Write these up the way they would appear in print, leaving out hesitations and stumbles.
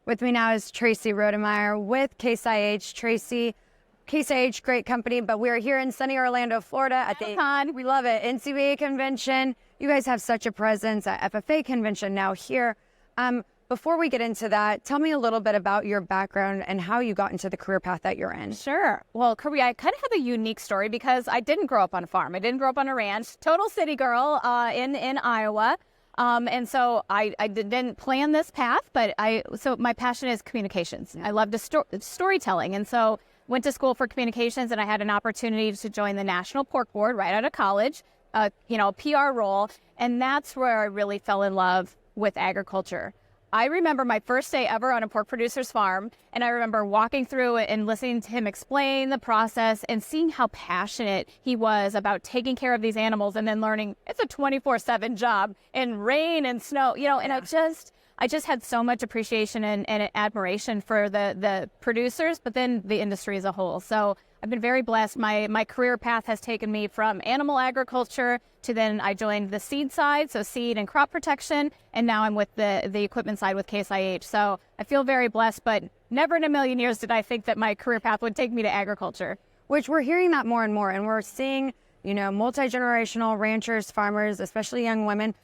With me now is Traci Rodemeyer with Case IH. Traci, Case IH, great company, but we're here in sunny Orlando, Florida at the con. We love it. NCBA convention. You guys have such a presence at FFA convention now here. Before we get into that, tell me a little bit about your background and how you got into the career path that you're in. Sure. Well, Korea, I kind of have a unique story because I didn't grow up on a farm. I didn't grow up on a ranch. Total city girl in Iowa. And so I didn't plan this path, but so my passion is communications. I love storytelling. And so went to school for communications, and I had an opportunity to join the National Pork Board right out of college, a PR role. And that's where I really fell in love with agriculture. I remember my first day ever on a pork producer's farm, and I remember walking through it and listening to him explain the process and seeing how passionate he was about taking care of these animals, and then learning it's a 24/7 job in rain and snow, and I just had so much appreciation and admiration for the producers, but then the industry as a whole. So I've been very blessed. My career path has taken me from animal agriculture to then I joined the seed side, so seed and crop protection, and now I'm with the equipment side with Case IH. So I feel very blessed, but never in a million years did I think that my career path would take me to agriculture. Which we're hearing that more and more, and we're seeing, multi-generational ranchers, farmers, especially young women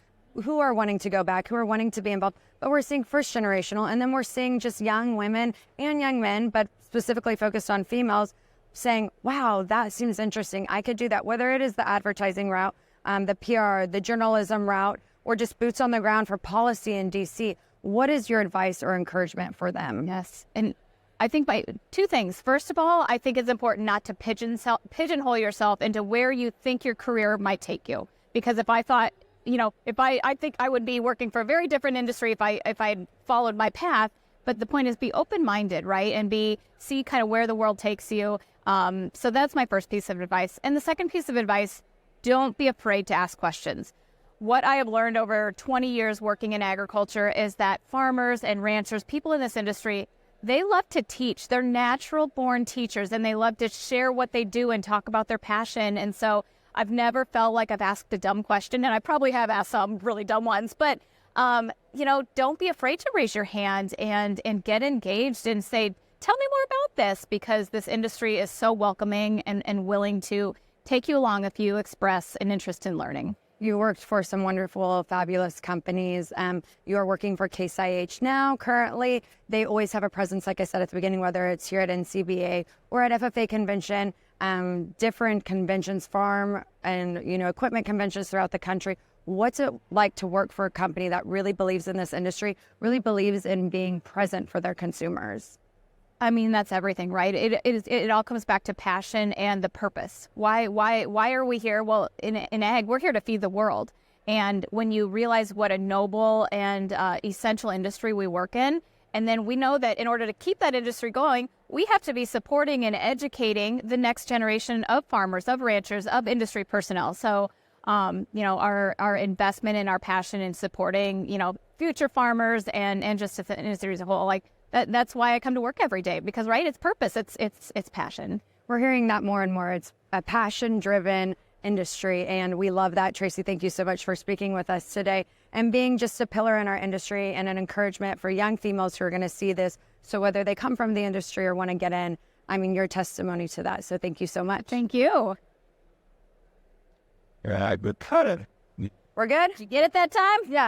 who are wanting to go back, who are wanting to be involved. But we're seeing first generational, and then we're seeing just young women and young men, but specifically focused on females, saying, wow, that seems interesting. I could do that, whether it is the advertising route, the PR, the journalism route, or just boots on the ground for policy in DC. What is your advice or encouragement for them? Yes. And I think by two things. First of all, I think it's important not to pigeonhole yourself into where you think your career might take you. Because if I thought, I think I would be working for a very different industry if I had followed my path. But the point is, be open-minded, right? And see kind of where the world takes you. So that's my first piece of advice. And the second piece of advice, don't be afraid to ask questions. What I have learned over 20 years working in agriculture is that farmers and ranchers, people in this industry, they love to teach. They're natural-born teachers, and they love to share what they do and talk about their passion. And so I've never felt like I've asked a dumb question, and I probably have asked some really dumb ones, but don't be afraid to raise your hand and get engaged and say, tell me more about this, because this industry is so welcoming and willing to take you along if you express an interest in learning. You worked for some wonderful, fabulous companies. You are working for Case IH now, currently. They always have a presence, like I said at the beginning, whether it's here at NCBA or at FFA convention, different conventions, farm and, equipment conventions throughout the country. What's it like to work for a company that really believes in this industry, really believes in being present for their consumers? I mean, that's everything, right? It all comes back to passion and the purpose. Why are we here? Well, in ag, we're here to feed the world. And when you realize what a noble and essential industry we work in, and then we know that in order to keep that industry going, we have to be supporting and educating the next generation of farmers, of ranchers, of industry personnel. So, our investment and our passion in supporting, future farmers and just the industry as a whole, that's why I come to work every day, because, right, it's purpose, it's passion. We're hearing that more and more. It's a passion-driven industry, and we love that. Traci, thank you so much for speaking with us today and being just a pillar in our industry and an encouragement for young females who are going to see this. So whether they come from the industry or want to get in, your testimony to that. So thank you so much. Thank you. We're good? Did you get it that time? Yeah.